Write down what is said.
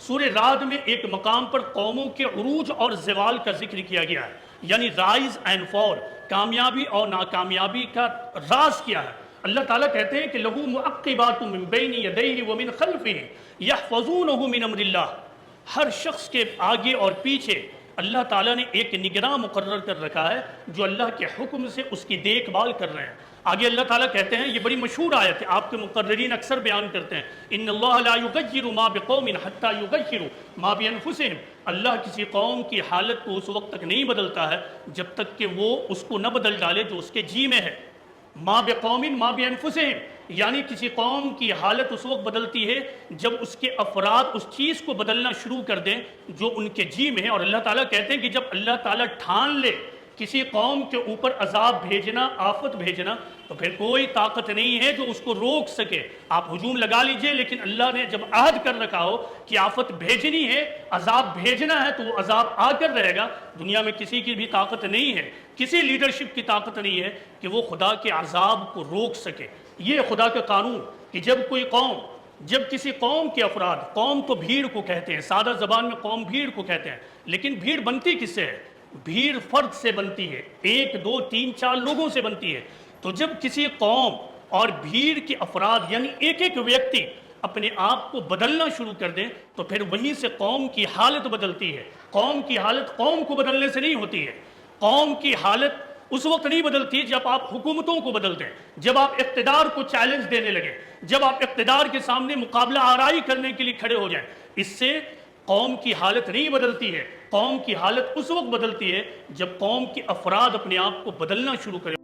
سورہ رعد میں ایک مقام پر قوموں کے عروج اور زوال کا ذکر کیا گیا ہے، یعنی رائز اینڈ فال، کامیابی اور ناکامیابی کا راز کیا ہے۔ اللہ تعالیٰ کہتے ہیں کہ لہو معقبات من بین یدیہ ومن خلفہ یحفظونہ من امر اللہ، ہر شخص کے آگے اور پیچھے اللہ تعالیٰ نے ایک نگراں مقرر کر رکھا ہے جو اللہ کے حکم سے اس کی دیکھ بھال کر رہے ہیں۔ آگے اللہ تعالیٰ کہتے ہیں، یہ بڑی مشہور آیت ہے، آپ کے مقررین اکثر بیان کرتے ہیں، ان اللہ لا یغیر ما بقوم حتی یغیروا ما بانفسہم، اللہ کسی قوم کی حالت کو اس وقت تک نہیں بدلتا ہے جب تک کہ وہ اس کو نہ بدل ڈالے جو اس کے جی میں ہے۔ ما بقوم ما بانفسہم، یعنی کسی قوم کی حالت اس وقت بدلتی ہے جب اس کے افراد اس چیز کو بدلنا شروع کر دیں جو ان کے جی میں ہے۔ اور اللہ تعالیٰ کہتے ہیں کہ جب اللہ تعالیٰ ٹھان لے کسی قوم کے اوپر عذاب بھیجنا، آفت بھیجنا، تو پھر کوئی طاقت نہیں ہے جو اس کو روک سکے۔ آپ ہجوم لگا لیجئے، لیکن اللہ نے جب عہد کر رکھا ہو کہ آفت بھیجنی ہے، عذاب بھیجنا ہے، تو وہ عذاب آ کر رہے گا۔ دنیا میں کسی کی بھی طاقت نہیں ہے، کسی لیڈرشپ کی طاقت نہیں ہے کہ وہ خدا کے عذاب کو روک سکے۔ یہ خدا کا قانون کہ جب کسی قوم کے افراد، قوم تو بھیڑ کو کہتے ہیں، سادہ زبان میں قوم بھیڑ کو کہتے ہیں، لیکن بھیڑ بنتی کس سے ہے؟ بھیڑ فرد سے بنتی ہے، 1 2 3 4 لوگوں سے بنتی ہے۔ تو جب کسی قوم اور بھیڑ کے افراد یعنی ایک ویکتی اپنے آپ کو بدلنا شروع کر دیں تو پھر وہیں سے قوم کی حالت بدلتی ہے۔ قوم کی حالت قوم کو بدلنے سے نہیں ہوتی ہے، قوم کی حالت اس وقت نہیں بدلتی جب آپ حکومتوں کو بدل دیں، جب آپ اقتدار کو چیلنج دینے لگیں، جب آپ اقتدار کے سامنے مقابلہ آرائی کرنے کے لیے کھڑے ہو جائیں۔ اس سے قوم کی حالت نہیں بدلتی ہے، قوم کی حالت اس وقت بدلتی ہے جب قوم کے افراد اپنے آپ کو بدلنا شروع کریں۔